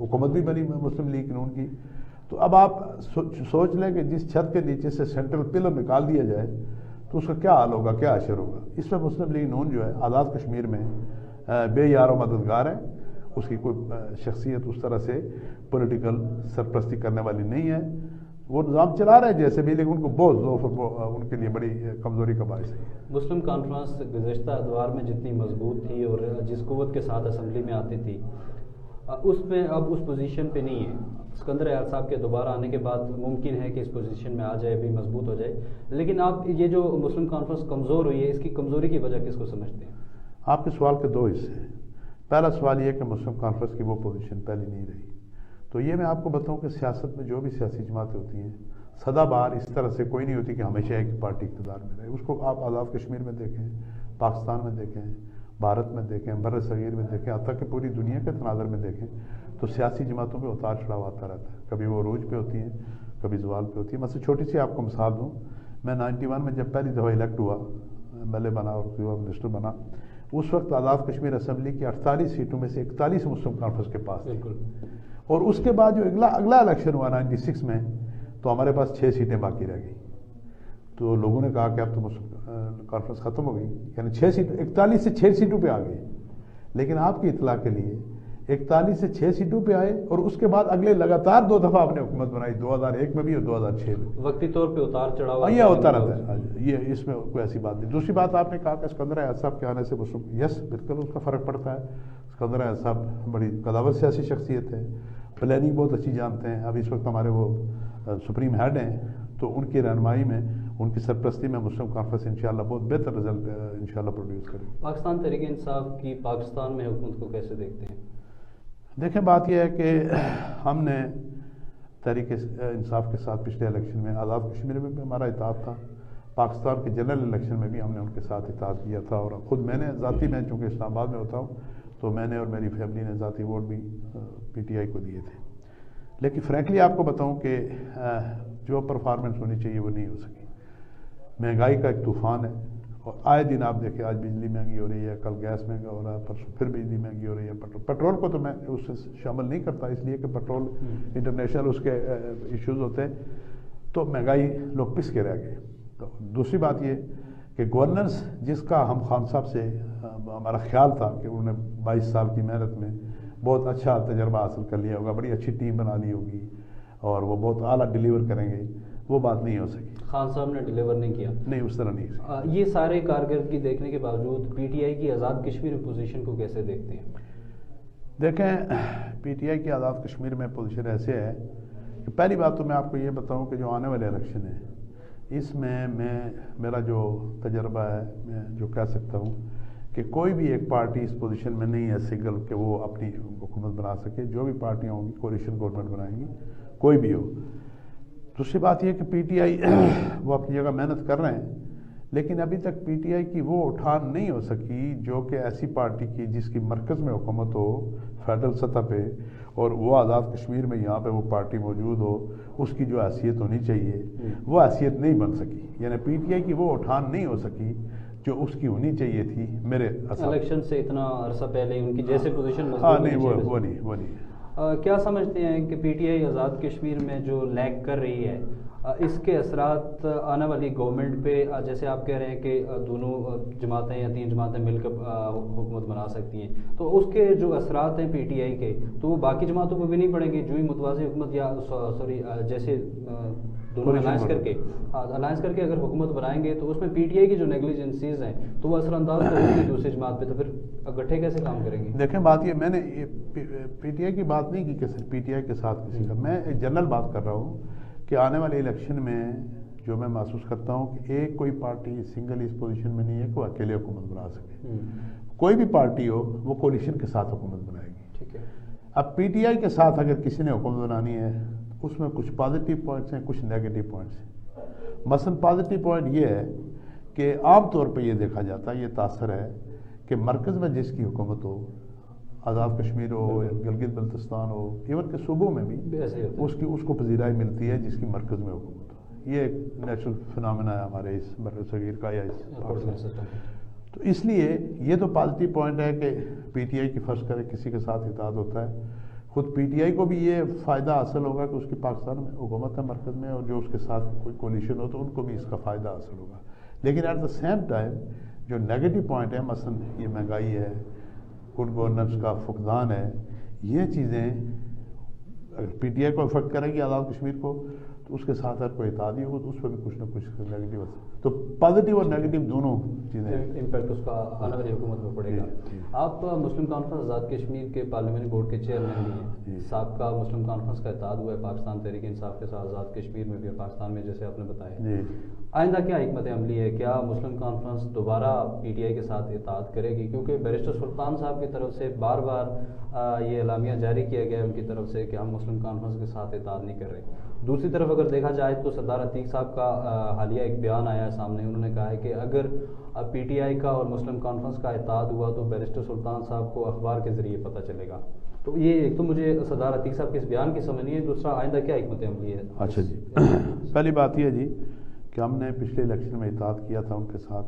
حکومت بھی بنی مسلم لیگ نون کی. تو اب آپ سوچ لیں کہ جس چھت کے نیچے سے سینٹرل پلر نکال دیا جائے تو اس کا کیا حال ہوگا, کیا اشر ہوگا. اس میں مسلم لیگ نون جو ہے آزاد کشمیر میں بے یار و مددگار ہے. اس کی کوئی شخصیت اس طرح سے پولیٹیکل سرپرستی کرنے والی نہیں ہے. وہ نظام چلا رہے ہیں جیسے بھی, لیکن ان کو بہت ضعف ان کے لیے بڑی کمزوری کا باعث ہے. مسلم کانفرنس گزشتہ ادوار میں جتنی مضبوط تھی اور جس قوت کے ساتھ اسمبلی میں آتی تھی, اس میں اب اس پوزیشن پہ نہیں ہے. اسکندر یار صاحب کے دوبارہ آنے کے بعد ممکن ہے کہ اس پوزیشن میں آ جائے, بھی مضبوط ہو جائے. لیکن آپ یہ جو مسلم کانفرنس کمزور ہوئی ہے, اس کی کمزوری کی وجہ کس کو سمجھتے ہیں؟ آپ کے سوال کے دو حصے ہیں. پہلا سوال یہ کہ مسلم کانفرنس کی وہ پوزیشن پہلے نہیں رہی. تو یہ میں آپ کو بتاؤں کہ سیاست میں جو بھی سیاسی جماعتیں ہوتی ہیں سدا بار اس طرح سے کوئی نہیں ہوتی کہ ہمیشہ ایک پارٹی اقتدار میں رہے. اس کو آپ آزاد کشمیر میں دیکھیں, پاکستان میں دیکھیں, بھارت میں دیکھیں, بر صغیر میں دیکھیں, حتیٰ کہ پوری دنیا کے تناظر میں دیکھیں تو سیاسی جماعتوں پہ اتار چڑھاؤ آتا رہتا ہے. کبھی وہ عروج پہ ہوتی ہیں, کبھی زوال پہ ہوتی ہیں. مثلا چھوٹی سی آپ کو مثال دوں, میں 91 میں جب پہلی دفعہ الیکٹ ہوا, ایم ایل اے بنا اور منسٹر بنا, اس وقت آزاد کشمیر اسمبلی کی 48 سیٹوں میں سے 41 مسلم کانفرنس کے پاس تھی. اور اس کے بعد جو اگلا الیکشن ہوا 96 میں, تو ہمارے پاس 6 سیٹیں باقی رہ گئی. تو لوگوں نے کہا کہ اب تو مسلم کانفرنس ختم ہو گئی, یعنی 6 سیٹ 41 سے 6 سیٹوں پہ آ گئی. لیکن آپ کی اطلاع کے لیے 41 سے 6 سیٹوں پہ آئے, اور اس کے بعد اگلے لگاتار 2 دفعہ آپ نے حکومت بنائی, 2001 میں بھی اور 2006 میں. وقتی طور پہ اتار چڑھاؤ یہ ہوتا رہتا ہے, یہ اس میں کوئی ایسی بات نہیں. دوسری بات آپ نے کہا کہ اسکندر یار صاحب کے آنے سے مسلم, یس بالکل اس کا فرق پڑتا ہے. اسکندر یار صاحب بڑی قداور سیاسی شخصیت ہے, پلاننگ بہت اچھی جانتے ہیں. اب اس وقت ہمارے وہ سپریم ہیڈ ہیں, تو ان کی رہنمائی میں, ان کی سرپرستی میں مسلم کانفرنس انشاءاللہ بہت بہتر رزلٹ انشاءاللہ پروڈیوس کرے. پاکستان تحریک انصاف کی پاکستان میں حکومت کو کیسے دیکھتے ہیں؟ دیکھیں, بات یہ ہے کہ ہم نے تحریک انصاف کے ساتھ پچھلے الیکشن میں آزاد کشمیر میں بھی ہمارا اتحاد تھا, پاکستان کے جنرل الیکشن میں بھی ہم نے ان کے ساتھ اتحاد کیا تھا. اور خود میں نے ذاتی, میں چونکہ اسلام آباد میں ہوتا ہوں, تو میں نے اور میری فیملی نے ذاتی ووٹ بھی پی ٹی آئی کو دیے تھے. لیکن فرینکلی آپ کو بتاؤں کہ جو پرفارمنس ہونی چاہیے وہ نہیں ہو سکی. مہنگائی کا ایک طوفان ہے, اور آئے دن آپ دیکھیں آج بجلی مہنگی ہو رہی ہے, کل گیس مہنگا ہو رہا ہے, پرسوں پھر بجلی مہنگی ہو رہی ہے. پیٹرول کو تو میں اس سے شامل نہیں کرتا, اس لیے کہ پیٹرول انٹرنیشنل اس کے ایشوز ہوتے ہیں, تو مہنگائی لوگ پس کے رہ گئے. تو دوسری بات یہ کہ گورننس, جس کا ہم خان صاحب سے ہمارا خیال تھا کہ انہوں نے 22 سال کی محنت میں بہت اچھا تجربہ حاصل کر لیا ہوگا, بڑی اچھی ٹیم بنا لی ہوگی, اور وہ بہت اعلیٰ ڈیلیور کریں گے, وہ بات نہیں ہو سکی. خان صاحب نے ڈیلیور نہیں کیا, نہیں اس طرح نہیں. یہ سارے کارکردگی دیکھنے کے باوجود پی ٹی آئی کی آزاد کشمیر پوزیشن کو کیسے دیکھتے ہیں؟ دیکھیں, پی ٹی آئی کی آزاد کشمیر میں پوزیشن ایسے ہے کہ پہلی بات تو میں آپ کو یہ بتاؤں کہ جو آنے والے الیکشن ہیں, اس میں میرا جو تجربہ ہے, میں جو کہہ سکتا ہوں کہ کوئی بھی ایک پارٹی اس پوزیشن میں نہیں ہے سنگل کہ وہ اپنی حکومت بنا سکے. جو بھی پارٹیاں ہوں گی کولیشن گورنمنٹ بنائیں گی, کوئی بھی ہو. دوسری بات یہ کہ پی ٹی آئی وہ اپنی جگہ محنت کر رہے ہیں, لیکن ابھی تک پی ٹی آئی کی وہ اٹھان نہیں ہو سکی جو کہ ایسی پارٹی کی جس کی مرکز میں حکومت ہو فیڈرل سطح پہ, اور وہ آزاد کشمیر میں یہاں پہ وہ پارٹی موجود ہو, اس کی جو حیثیت ہونی چاہیے وہ حیثیت نہیں بن سکی. یعنی پی ٹی آئی کی وہ اٹھان نہیں ہو سکی جو اس کی ہونی چاہیے تھی. میرے الیکشن سے اتنا عرصہ پہلے ان کی جیسے پوزیشن نہیں, وہ نہیں. کیا سمجھتے ہیں کہ پی ٹی آئی آزاد کشمیر میں جو لیگ کر رہی ہے, اس کے اثرات آنے والی گورنمنٹ پہ, جیسے آپ کہہ رہے ہیں کہ دونوں جماعتیں یا 3 جماعتیں مل کر حکومت بنا سکتی ہیں, تو اس کے جو اثرات ہیں پی ٹی آئی کے, تو وہ باقی جماعتوں پہ بھی نہیں پڑیں گے؟ جو ہی متوازی حکومت یا جیسے دونوں الائنس کر کے اگر حکومت بنائیں گے, تو اس میں پی ٹی آئی کی جو نیگلیجنسیز ہیں تو وہ اثر انداز کریں گے دوسری جماعت پہ, تو پھر گٹھے کیسے کام کریں گے؟ دیکھیں, بات یہ, میں نے پی ٹی آئی کی بات نہیں کی کہ صرف پی ٹی آئی کے ساتھ کسی کا, میں ایک جنرل بات کر رہا ہوں کہ آنے والے الیکشن میں جو میں محسوس کرتا ہوں کہ ایک کوئی پارٹی سنگل اس پوزیشن میں نہیں ہے کہ وہ اکیلے حکومت بنا سکے. کوئی بھی پارٹی ہو وہ کولیشن کے ساتھ حکومت بنائے گی. ٹھیک ہے. اب پی ٹی آئی کے ساتھ اگر کسی نے حکومت بنانی ہے, اس میں کچھ پازیٹیو پوائنٹس ہیں, کچھ نیگیٹو پوائنٹس ہیں. مثلا پازیٹیو پوائنٹ یہ ہے کہ عام طور پہ یہ دیکھا جاتا ہے, یہ تاثر ہے کہ مرکز میں جس کی حکومت ہو, آزاد کشمیر ہو, گلگت بلتستان ہو, ایون کہ صوبوں میں بھی اس کو پذیرائی ملتی ہے جس کی مرکز میں حکومت ہو. یہ ایک نیچرل فنامنا ہے ہمارے اس بر صغیر کا یا اس. تو اس لیے یہ تو پازیٹیو پوائنٹ ہے کہ پی ٹی آئی کی فرض کرے کسی کے ساتھ اتحاد ہوتا ہے خود پی ٹی آئی کو بھی یہ فائدہ حاصل ہوگا کہ اس کی پاکستان میں حکومت ہے مرکز میں، اور جو اس کے ساتھ کوئی کولیشن ہو تو ان کو بھی اس کا فائدہ حاصل ہوگا. لیکن ایٹ دا سیم ٹائم جو نیگیٹو پوائنٹ ہے، مثلا یہ مہنگائی ہے، گڈ گورننس کا فقدان ہے، یہ چیزیں اگر پی ٹی آئی کو افیکٹ کرے گی آزاد کشمیر کو، تو اس کے ساتھ اگر کوئی اتحادی ہوگا تو اس پہ بھی کچھ نہ کچھ نیگیٹو ہوتا ہے. تو پازیٹیو اور نیگیٹو دونوں چیزیں امپیکٹ اس کا آنے والی حکومت میں پڑے گا. آپ مسلم کانفرنس آزاد کشمیر کے پارلیمنٹ بورڈ کے چیئرمین بھی ہیں. سابقہ مسلم کانفرنس کا اتحاد ہوا ہے پاکستان تحریک انصاف کے ساتھ آزاد کشمیر میں بھی اور پاکستان میں، جیسے آپ نے بتایا. آئندہ کیا حکمت عملی ہے؟ کیا مسلم کانفرنس دوبارہ پی ٹی آئی کے ساتھ اتحاد کرے گی؟ کیونکہ بیرسٹر سلطان صاحب کی طرف سے بار بار یہ اعلامیہ جاری کیا گیا ہے ان کی طرف سے کہ ہم مسلم کانفرنس کے ساتھ اتحاد نہیں کر رہے. دوسری طرف اگر دیکھا جائے تو سردار عتیق صاحب کا حالیہ ایک بیان آیا ہے سامنے. انہوں نے کہا ہے کہ اگر پی ٹی آئی کا اور مسلم کانفرنس کا اتحاد ہوا تو بیرسٹر سلطان صاحب کو اخبار کے ذریعے پتہ چلے گا. تو یہ ایک تو مجھے سردار عتیق صاحب کے اس بیان کی سمجھ نہیں ہے، دوسرا آئندہ کیا حکمت عملی ہے؟ اچھا جی، پہلی بات یہ ہے جی کہ ہم نے پچھلے الیکشن میں اتحاد کیا تھا ان کے ساتھ.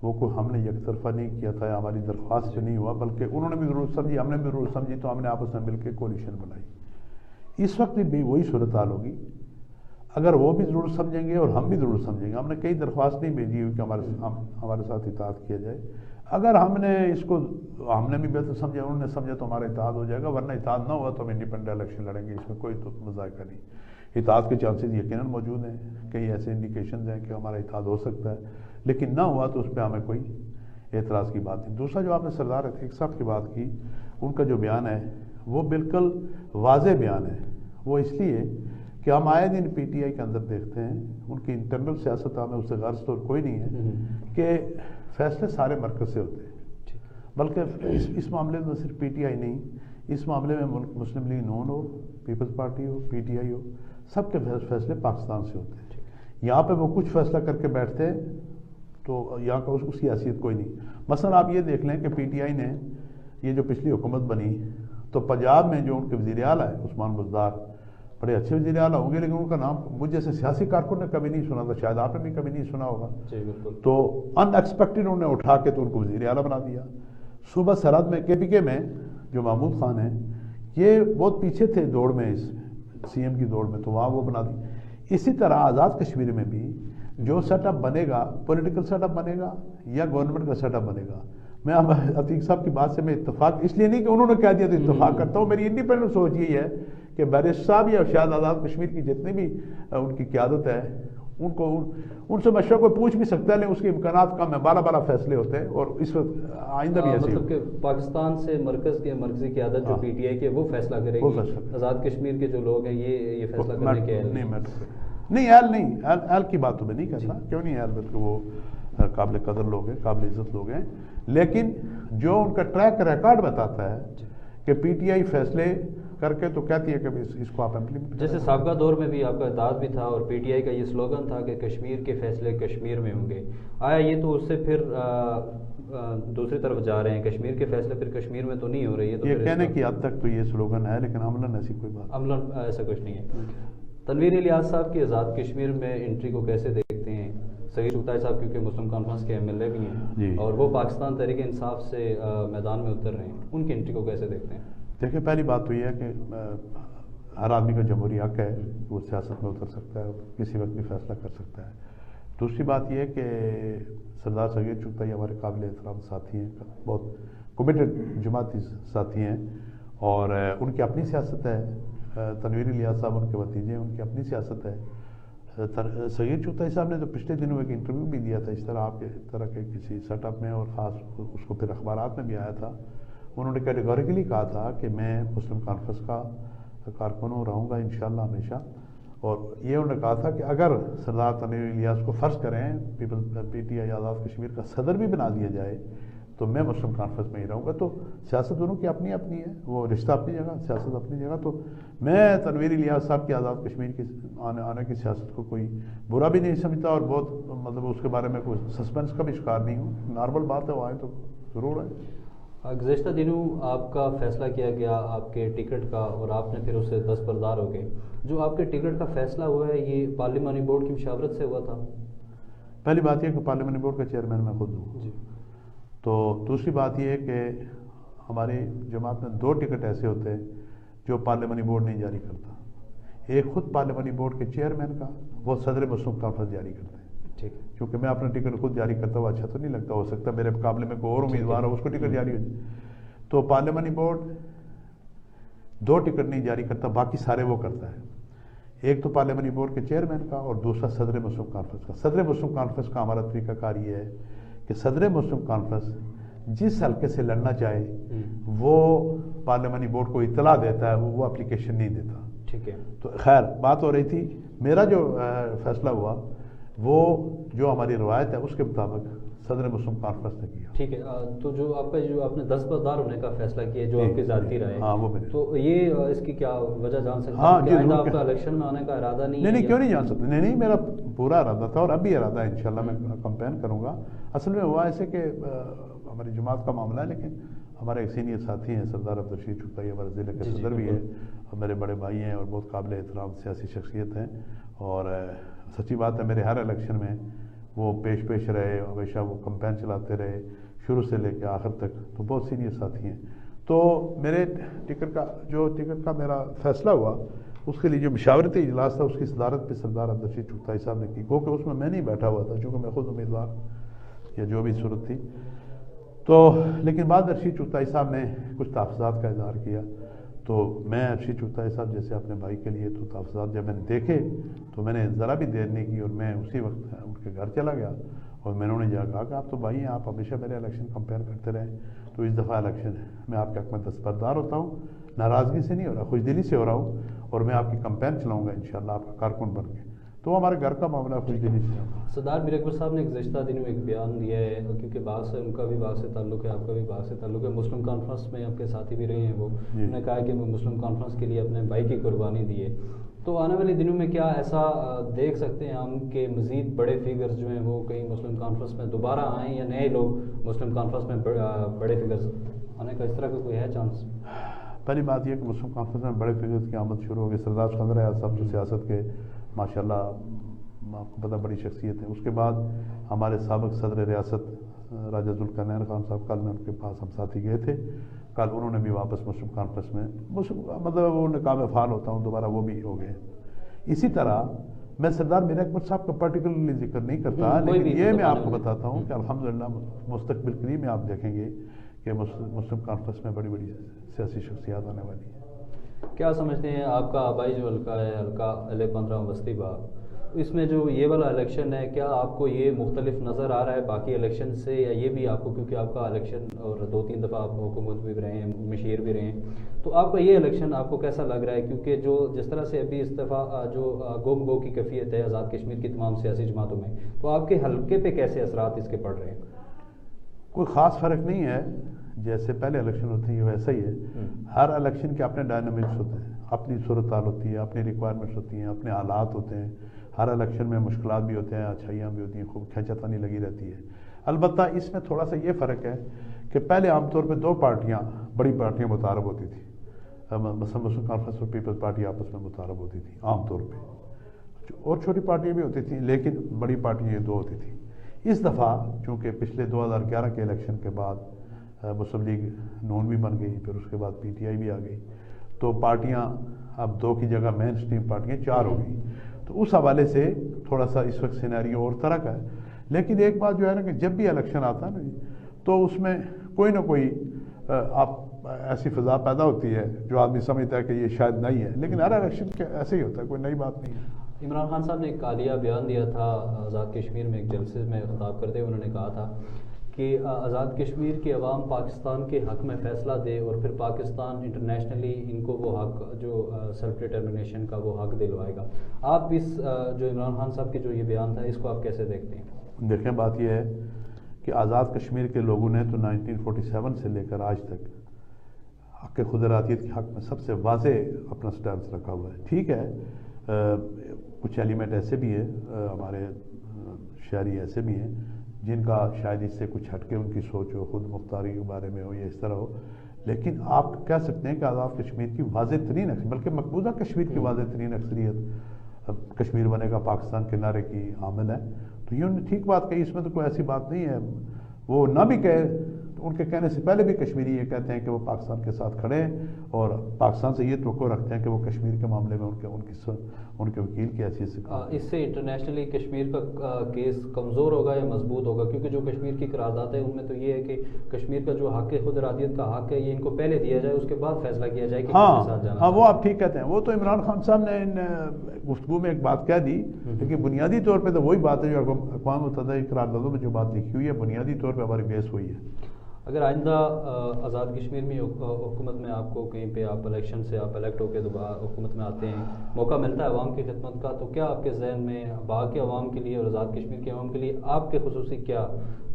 وہ کوئی ہم نے یک طرفہ نہیں کیا تھا، ہماری درخواست سے نہیں ہوا، بلکہ انہوں نے بھی ضرورت سمجھی، ہم نے بھی ضرورت سمجھی، تو ہم نے آپس میں مل کے کولیشن بنائی. اس وقت بھی وہی صورتحال ہوگی. اگر وہ بھی ضرورت سمجھیں گے اور ہم بھی ضرورت سمجھیں گے. ہم نے کئی درخواست نہیں بھیجی ہوئی کہ ہمارے ساتھ اتحاد کیا جائے. اگر ہم نے اس کو ہم نے بھی بہتر سمجھا، انہوں نے سمجھا تو ہمارا اتحاد ہو جائے گا، ورنہ اتحاد نہ ہوا تو ہم انڈیپینڈنٹ الیکشن لڑیں گے. اس میں کوئی تو مذائقہ نہیں. اتحاد کے چانسز یقیناً موجود ہیں، کئی ایسے انڈیکیشنز ہیں کہ ہمارا اتحاد ہو سکتا ہے، لیکن نہ ہوا تو اس پہ ہمیں کوئی اعتراض کی بات نہیں. دوسرا جو آپ نے سردار عتیق صاحب کی بات کی، ان کا جو بیان ہے وہ بالکل واضح بیان ہے. وہ اس لیے کہ ہم آئے دن پی ٹی آئی کے اندر دیکھتے ہیں ان کی انٹرنل سیاست ہمیں اس سے غرض تو کوئی نہیں ہے کہ فیصلے سارے مرکز سے ہوتے ہیں، بلکہ اس معاملے میں صرف پی ٹی آئی نہیں، اس معاملے میں مسلم لیگ نون ہو، پیپلز پارٹی ہو، پی ٹی آئی ہو، سب کے فیصلے پاکستان سے ہوتے ہیں. یہاں پہ وہ کچھ فیصلہ کر کے بیٹھتے ہیں تو یہاں کا اس کی حیثیت کوئی نہیں. مثلا آپ یہ دیکھ لیں کہ پی ٹی آئی نے یہ جو پچھلی حکومت بنی تو پنجاب میں جو ان کے وزیر اعلیٰ ہے عثمان بزدار، بڑے اچھے وزیر اعلیٰ ہوں گے، لیکن ان کا نام مجھ جیسے سیاسی کارکن نے کبھی نہیں سنا تھا، شاید آپ نے بھی کبھی نہیں سنا ہوگا. تو ان ایکسپیکٹڈ انہوں نے اٹھا کے تو ان کو وزیر اعلیٰ بنا دیا. صوبہ سرحد میں کے پی کے میں جو محمود خان ہیں، یہ بہت پیچھے تھے دوڑ میں، اس سی ایم کی دوڑ میں، تو وہاں وہ بنا دی. اسی طرح آزاد کشمیر میں بھی جو سیٹ اپ بنے گا، پولیٹیکل سیٹ اپ بنے گا یا گورنمنٹ کا سیٹ اپ بنے گا. میں عتیق صاحب کی بات سے میں اتفاق اس لیے نہیں کہ انہوں نے کہہ دیا تو اتفاق کرتا ہوں، میری انڈیپینڈنٹ سوچ یہی ہے کہ بیرسٹر صاحب یا شاید آزاد کشمیر کی جتنی بھی ان کی قیادت ہے، ان سے مشورہ کوئی پوچھ بھی سکتا ہے، لیکن اس کے امکانات کم ہیں، 12 فیصلے ہوتے ہیں، اور اس وقت آئندہ بھی ایسے مطلب کہ پاکستان سے مرکزی قیادت جو پی ٹی آئی کی وہ فیصلہ کرے گی، آزاد کشمیر کے جو لوگ ہیں یہ فیصلہ کرنے کے نہیں، اہل کی بات تو میں نہیں کہتا، کیوں نہیں اہل، بلکہ وہ قابل قدر لوگ ہیں، قابل عزت لوگ ہیں. لیکن جو ان کا ٹریک ریکارڈ بتاتا ہے کہ پی ٹی آئی فیصلے کر کے تو کہتی ہے کہ اس کو آپ امپلیمنٹ، جیسے سابقہ دور میں بھی آپ کا اتحاد بھی تھا اور پی ٹی آئی کا یہ سلوگن تھا کہ کشمیر کے فیصلے کشمیر میں ہوں گے. آیا یہ تو اس سے پھر دوسری طرف جا رہے ہیں، کشمیر کے فیصلے پھر کشمیر میں تو نہیں ہو رہی ہے. یہ کہنے کی حد تک تو یہ سلوگن ہے، لیکن عملاً ایسی کوئی بات، عملاً ایسا کچھ نہیں ہے. تنویر الیاس صاحب کی آزاد کشمیر میں انٹری کو کیسے دیکھتے ہیں؟ صغیر چغتائی صاحب کیونکہ مسلم کانفرنس کے ایم ایل اے بھی ہیں اور وہ پاکستان تحریک انصاف سے میدان میں اتر رہے ہیں، ان کی انٹری کو کیسے دیکھتے ہیں؟ دیکھیں، پہلی بات تو یہ ہے کہ ہر آدمی کا جمہوری حق ہے کہ وہ سیاست میں اتر سکتا ہے، کسی وقت بھی فیصلہ کر سکتا ہے. دوسری بات یہ ہے کہ سردار صغیر چغتائی ہمارے قابل احترام ساتھی ہیں، بہت کمیٹڈ جماعتی ساتھی ہیں، اور ان کی اپنی سیاست ہے. تنویر الیاس صاحب ان کے بھتیجے ہیں، ان کی اپنی سیاست ہے. صغیر چغتائی صاحب نے تو پچھلے دنوں ایک انٹرویو بھی دیا تھا اس طرح آپ کے طرح کے کسی سیٹ اپ میں، اور خاص اس کو پھر اخبارات میں بھی آیا تھا. انہوں نے کیٹیگوریکلی کہا تھا کہ میں مسلم کانفرنس کا کارکن رہوں گا انشاءاللہ ہمیشہ، اور یہ انہوں نے کہا تھا کہ اگر سردار تنویر الیاس کو فرض کریں پی ٹی آئی آزاد کشمیر کا صدر بھی بنا دیا جائے تو میں مسلم کانفرنس میں ہی رہوں گا. تو سیاست دونوں کی اپنی اپنی ہے، وہ رشتہ اپنی جگہ، سیاست اپنی جگہ. تو میں تنویر الیاس صاحب کی آزاد کشمیر کی آنے کی سیاست کو کوئی برا بھی نہیں سمجھتا، اور بہت مطلب اس کے بارے میں کوئی سسپینس کا بھی شکار نہیں ہوں. نارمل بات ہے، وہ آئے تو ضرور ہے. گزشتہ دنوں آپ کا فیصلہ کیا گیا آپ کے ٹکٹ کا، اور آپ نے پھر اسے دستبردار ہو گئے. جو آپ کے ٹکٹ کا فیصلہ ہوا ہے یہ پارلیمانی بورڈ کی مشاورت سے ہوا تھا؟ پہلی بات یہ کہ پارلیمانی بورڈ کا چیئرمین میں خود ہوں. جی. تو دوسری بات یہ ہے کہ ہماری جماعت میں 2 ٹکٹ ایسے ہوتے ہیں جو پارلیمانی بورڈ نہیں جاری کرتا. ایک خود پارلیمانی بورڈ کے چیئرمین کا وہ صدر مسلم کانفرنس جاری کرتے ہیں. ٹھیک ہے. کیونکہ میں اپنا ٹکٹ خود جاری کرتا ہوں اچھا تو نہیں لگتا, ہو سکتا میرے مقابلے میں کوئی اور امیدوار ہو اس کو ٹکٹ جاری ہو جائے. تو پارلیمانی بورڈ 2 ٹکٹ نہیں جاری کرتا, باقی سارے وہ کرتا ہے. ایک تو پارلیمانی بورڈ کے چیئرمین کا اور دوسرا صدر مسلم کانفرنس کا. صدر مسلم کانفرنس کا ہمارا طریقہ کار یہ ہے کہ صدر مسلم کانفرنس جس حلقے سے لڑنا چاہے وہ پارلیمانی بورڈ کو اطلاع دیتا ہے, وہ اپلیکیشن نہیں دیتا. ٹھیک ہے. تو خیر بات ہو رہی تھی, میرا جو فیصلہ ہوا وہ جو ہماری روایت ہے اس کے مطابق صدر مسلم کانفرنس نے کیا. ٹھیک ہے. تو جو آپ کا جو آپ نے دستبردار ہونے کا فیصلہ کیا جو آپ کی ذاتی رائے, ہاں وہ میرے, تو یہ اس کی کیا وجہ جان سکتے ہاں ہیں جی, کہ آئندہ آپ کا الیکشن میں آنے کا ارادہ نہیں ہے؟ نہیں کیوں نہیں جان سکتے, نہیں میرا پورا ارادہ تھا اور اب بھی ارادہ ہے, انشاءاللہ میں کمپین کروں گا. اصل میں ہوا ایسے کہ ہماری جماعت کا معاملہ ہے, لیکن ہمارے ایک سینئر ساتھی ہیں سردار عبدالرشید چغتائی, ہمارے ضلع کے صدر بھی ہیں اور میرے بڑے بھائی ہیں اور بہت قابل احترام سیاسی شخصیت ہیں. اور سچی بات ہے میرے ہر الیکشن میں وہ پیش رہے, ہمیشہ وہ کمپین چلاتے رہے شروع سے لے کے آخر تک. تو بہت سینئر ساتھی ہیں. تو میرے ٹکٹ کا میرا فیصلہ ہوا, اس کے لیے جو مشاورتی اجلاس تھا اس کی صدارت پہ سردار عبدالرشید چغتائی صاحب نے کی, کیونکہ اس میں میں نہیں بیٹھا ہوا تھا چونکہ میں خود امیدوار یا جو بھی صورت تھی. تو لیکن بعد رشید چغتائی صاحب نے کچھ تحفظات کا اظہار کیا, تو میں رشید چغتائی صاحب جیسے اپنے بھائی کے لیے تو تحفظات جب میں نے دیکھے تو میں نے ذرا بھی دیر نہیں کی اور میں اسی وقت ان کے گھر چلا گیا اور میں نے جا کہا کہ آپ تو بھائی ہیں, آپ ہمیشہ میرے الیکشن کمپیئر کرتے رہے, تو اس دفعہ الیکشن میں آپ کے حق میں دستبردار ہوتا ہوں, ناراضگی سے نہیں ہو رہا, خوش دلی سے ہو رہا ہوں, اور میں آپ کی کمپین چلاؤں گا انشاءاللہ آپ کا کارکن بن کے. تو ہمارے گھر کا معاملہ خوش دلی سے ہوگا. سردار میر اکبر صاحب نے گزشتہ دنوں ایک بیان دیا ہے, کیونکہ باغ سے ان کا بھی باغ سے تعلق ہے, آپ کا بھی باغ سے تعلق ہے, مسلم کانفرنس میں آپ کے ساتھی بھی رہے ہیں, وہ انہوں نے کہا کہ وہ مسلم کانفرنس کے لیے اپنے بھائی کی قربانی دی ہے. تو آنے والے دنوں میں کیا ایسا دیکھ سکتے ہیں ہم کہ مزید بڑے فگرز جو ہیں وہ کہیں مسلم کانفرنس میں دوبارہ آئیں, یا نئے لوگ مسلم کانفرنس میں بڑے فگرز آنے کا اس طرح کا کوئی ہے چانس؟ پہلی بات یہ کہ مسلم کانفرنس میں بڑے فگرز کی آمد شروع ہو گئی. سردار اسکندر اعظم صاحب جو سیاست کے ماشاءاللہ آپ کو پتہ بڑی شخصیت ہے. اس کے بعد ہمارے سابق صدر ریاست راجہ ذوالقرنین خان صاحب, کل میں ان کے پاس ہم ساتھی گئے تھے, کل انہوں نے بھی واپس مسلم کانفرنس میں مطلب وہ کام فعال ہوتا ہوں دوبارہ وہ بھی ہو گئے. اسی طرح میں سردار میر اکبر صاحب کا پرٹیکولرلی ذکر نہیں کرتا, لیکن یہ میں آپ کو بتاتا ہوں کہ الحمدللہ مستقبل قریب میں آپ دیکھیں گے کہ مسلم کانفرنس میں بڑی بڑی سیاسی شخصیات آنے والی ہیں. کیا سمجھتے ہیں آپ کا آبائی جو حلقہ ہے, حلقہ L15 بستی باغ, اس میں جو یہ والا الیکشن ہے کیا آپ کو یہ مختلف نظر آ رہا ہے باقی الیکشن سے, یا یہ بھی آپ کو, کیونکہ آپ کا الیکشن اور 2-3 دفعہ آپ حکومت بھی رہے ہیں, مشیر بھی رہے ہیں, تو آپ کا یہ الیکشن آپ کو کیسا لگ رہا ہے؟ کیونکہ جو جس طرح سے ابھی استفاع جو گم گو کی کیفیت ہے آزاد کشمیر کی تمام سیاسی جماعتوں میں, تو آپ کے حلقے پہ کیسے اثرات اس کے پڑ رہے ہیں؟ کوئی خاص فرق نہیں ہے, جیسے پہلے الیکشن ہوتے ہیں ویسا ہی ہے. ہر الیکشن کے اپنے ڈائنامکس ہوتے ہیں, اپنی صورتحال ہوتی ہے, اپنی ریکوائرمنٹس ہوتی ہیں, اپنے حالات ہوتے ہیں. ہر الیکشن میں مشکلات بھی ہوتے ہیں, اچھائیاں بھی ہوتی ہیں, خوب کھینچاتانی لگی رہتی ہے. البتہ اس میں تھوڑا سا یہ فرق ہے کہ پہلے عام طور پہ 2 پارٹیاں بڑی پارٹیاں متعارف ہوتی تھیں, مثلا مسلم کانفرنس اور پیپلز پارٹی آپس میں متعارف ہوتی تھی عام طور پہ, اور چھوٹی پارٹیاں بھی ہوتی تھیں, لیکن بڑی پارٹیاں یہ 2 ہوتی تھیں. اس دفعہ چونکہ پچھلے 2011 کے الیکشن کے بعد مسلم لیگ نون بھی بن گئی, پھر اس کے بعد PTI بھی آ گئی, تو پارٹیاں اب 2 کی جگہ مین سٹریم پارٹیاں 4 ہو گئی. تو اس حوالے سے تھوڑا سا اس وقت سینیریو اور طرح کا ہے. لیکن ایک بات جو ہے نا کہ جب بھی الیکشن آتا ہے نا تو اس میں کوئی نہ کوئی آپ ایسی فضا پیدا ہوتی ہے جو آدمی سمجھتا ہے کہ یہ شاید نہیں ہے, لیکن ہر الیکشن کے ایسے ہی ہوتا ہے, کوئی نئی بات نہیں ہے. عمران خان صاحب نے ایک کالیہ بیان دیا تھا آزاد کشمیر میں, ایک جلسے میں خطاب کرتے ہوئے انہوں نے کہا تھا کہ آزاد کشمیر کے عوام پاکستان کے حق میں فیصلہ دے اور پھر پاکستان انٹرنیشنلی ان کو وہ حق جو سیلف ڈٹرمنیشن کا وہ حق دلوائے گا. آپ اس جو عمران خان صاحب کے جو یہ بیان تھا اس کو آپ کیسے دیکھتے ہیں؟ دیکھیں بات یہ ہے کہ آزاد کشمیر کے لوگوں نے تو 1947 سے لے کر آج تک حق خود ارادیت کے حق میں سب سے واضح اپنا سٹینس رکھا ہوا ہے. ٹھیک ہے کچھ ایلیمنٹ ایسے بھی ہیں, ہمارے شہری ایسے بھی ہیں جن کا شاید اس سے کچھ ہٹ کے ان کی سوچ ہو, خود مختاری کے بارے میں ہو یا اس طرح ہو, لیکن آپ کہہ سکتے ہیں کہ آزاد کشمیر کی واضح ترین بلکہ مقبوضہ کشمیر کی واضح ترین اکثریت کشمیر بنے گا پاکستان کے نعرے کی حامل ہے. تو یہ انہوں نے ٹھیک بات کہی, اس میں تو کوئی ایسی بات نہیں ہے. وہ نہ بھی کہے ان کے کہنے سے پہلے بھی کشمیری یہ کہتے ہیں کہ وہ پاکستان کے ساتھ کھڑے ہیں اور پاکستان سے یہ توقع رکھتے ہیں کہ وہ کشمیر کے معاملے میں ان کے وکیل کی حیثیت سے اس سے انٹرنیشنلی کشمیر کا کیس کمزور ہوگا یا مضبوط ہوگا؟ کیونکہ جو کشمیر کی قرارداد ہے ان میں تو یہ ہے کہ کشمیر کا جو حق خود ارادیت کا حق ہے یہ ان کو پہلے دیا جائے، اس کے بعد فیصلہ کیا جائے کہ کس کے ساتھ جانا۔ ہاں وہ آپ ٹھیک کہتے ہیں، وہ تو عمران خان صاحب نے گفتگو میں ایک بات کہہ دی، لیکن بنیادی طور پہ تو وہی بات ہے جو اقوام متحدہ کی قراردادوں میں جو بات لکھی ہوئی ہے، بنیادی طور پہ ہماری بیس ہوئی ہے۔ اگر آئندہ آزاد کشمیر میں حکومت میں آپ کو کہیں پہ آپ الیکشن سے آپ الیکٹ ہو کے دوبارہ حکومت میں آتے ہیں، موقع ملتا ہے عوام کی خدمت کا، تو کیا آپ کے ذہن میں باغ کے عوام کے لیے اور آزاد کشمیر کے عوام کے لیے آپ کے خصوصی کیا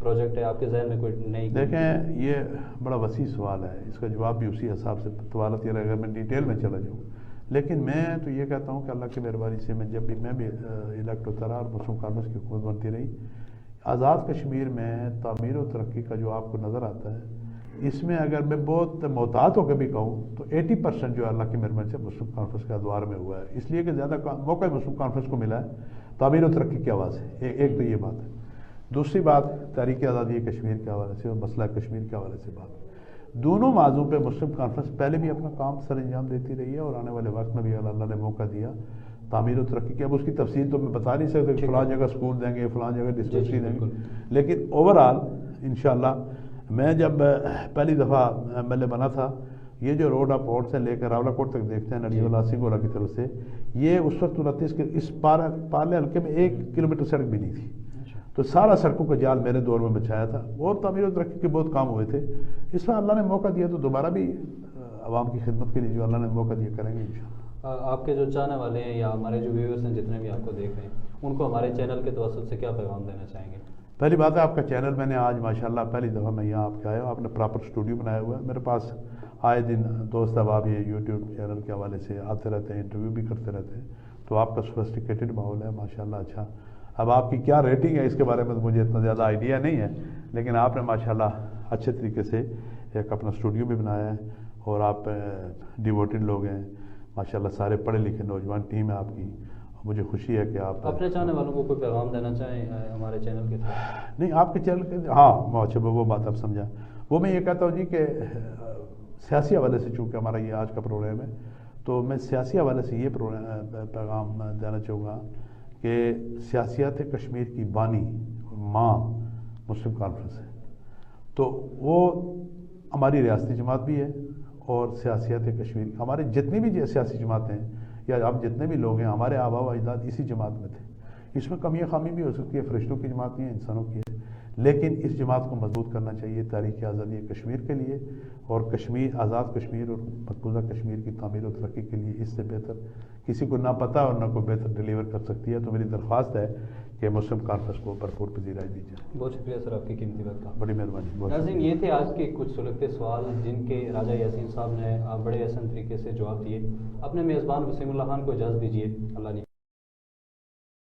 پروجیکٹ ہے؟ آپ کے ذہن میں کوئی نہیں؟ دیکھیں یہ بڑا وسیع سوال ہے، اس کا جواب بھی اسی حساب سے سوالات یہ رہے گا، میں ڈیٹیل میں چلا جاؤں، لیکن میں تو یہ کہتا ہوں کہ اللہ کی مہربانی سے میں جب بھی الیکٹ ہوتا رہا اور مسلم کانفرنس کی حکومت بنتی رہی، آزاد کشمیر میں تعمیر و ترقی کا جو آپ کو نظر آتا ہے، اس میں اگر میں بہت محتاط ہو کے بھی کہوں تو 80% جو اللہ کی مہربانی سے مسلم کانفرنس کے ادوار میں ہوا ہے، اس لیے کہ زیادہ موقع مسلم کانفرنس کو ملا ہے تعمیر و ترقی کی آواز ہے۔ ایک تو یہ بات ہے، دوسری بات تحریک آزادی کشمیر کے حوالے سے اور مسئلہ کشمیر کے حوالے سے بات، دونوں موضوع پہ مسلم کانفرنس پہلے بھی اپنا کام سر انجام دیتی رہی ہے اور آنے والے وقت میں بھی اللہ نے موقع دیا تعمیر و ترقی کی۔ اب اس کی تفصیل تو میں بتا نہیں سکتا کہ فلاں جگہ سکول دیں گے، فلاں جگہ ڈسپنسری دیں گے، لیکن اوورآل انشاءاللہ میں جب پہلی دفعہ ایم ایل اے بنا تھا، یہ جو روڈ آپ پورٹ سے لے کر راولہ کوٹ تک دیکھتے ہیں نڑی والا سنگھ والا کی طرف سے، یہ اس وقت 29 کے اس پارلے حلقے میں 1 کلومیٹر سڑک بھی نہیں تھی، تو سارا سڑکوں کا جال میرے دور میں بچھایا تھا اور تعمیر و ترقی کے بہت کام ہوئے تھے۔ اس میں اللہ نے موقع دیا تو دوبارہ بھی عوام کی خدمت کے لیے جو اللہ نے موقع دیا کریں گے انشاءاللہ۔ آپ کے جو چاہنے والے ہیں یا ہمارے جو ویورز ہیں جتنے بھی آپ کو دیکھ رہے ہیں، ان کو ہمارے چینل کے توسط سے کیا پیغام دینا چاہیں گے؟ پہلی بات ہے آپ کا چینل میں نے آج ماشاءاللہ پہلی دفعہ میں یہاں آپ کے آیا ہوں، آپ نے پراپر اسٹوڈیو بنایا ہوا ہے، میرے پاس آئے دن دوست احباب یہ یوٹیوب چینل کے حوالے سے آتے رہتے ہیں، انٹرویو بھی کرتے رہتے ہیں، تو آپ کا سوفسٹیکیٹڈ ماحول ہے ماشاءاللہ اچھا۔ اب آپ کی کیا ریٹنگ ہے اس کے بارے میں مجھے اتنا زیادہ آئیڈیا نہیں ہے، لیکن آپ نے ماشاءاللہ اچھے طریقے سے ایک اپنا اسٹوڈیو بھی بنایا ہے اور آپ ڈیووٹڈ لوگ ہیں ماشاءاللہ، سارے پڑھے لکھے نوجوان ٹیم ہے آپ کی، مجھے خوشی ہے کہ آپ اپنے چاہنے والوں کو کوئی پیغام دینا چاہیں ہمارے چینل کے تھرو؟ نہیں، آپ کے چینل کے ہاں اچھا وہ بات آپ سمجھا، وہ میں یہ کہتا ہوں جی کہ سیاسی حوالے سے چونکہ ہمارا یہ آج کا پروگرام ہے، تو میں سیاسی حوالے سے یہ پیغام دینا چاہوں گا کہ سیاسیات کشمیر کی بانی ماں مسلم کانفرنس ہے، تو وہ ہماری ریاستی جماعت بھی ہے اور سیاسیات کشمیر ہمارے جتنی بھی سیاسی جماعتیں ہیں یا آپ جتنے بھی لوگ ہیں، ہمارے آبا و اجداد اسی جماعت میں تھے۔ اس میں کمی خامی بھی ہو سکتی ہے، فرشتوں کی جماعت نہیں ہے، انسانوں کی ہے، لیکن اس جماعت کو مضبوط کرنا چاہیے تاریخ آزادی کشمیر کے لیے اور کشمیر آزاد کشمیر اور مقبوضہ کشمیر کی تعمیر و ترقی کے لیے۔ اس سے بہتر کسی کو نہ پتہ اور نہ کوئی بہتر ڈیلیور کر سکتی ہے، تو میری درخواست ہے کہ مسلم کانفرنس کو بھرپور پذیرائی دی جائے۔ بہت شکریہ سر آپ کی قیمتی وقت کا، بڑی مہربانی۔ ناظرین یہ تھے آج کے کچھ سلگتے سوال جن کے راجہ یاسین صاحب نے بڑے احسن طریقے سے جواب دیے۔ اپنے میزبان وسیم اللہ خان کو اجازت دیجیے، اللہ نے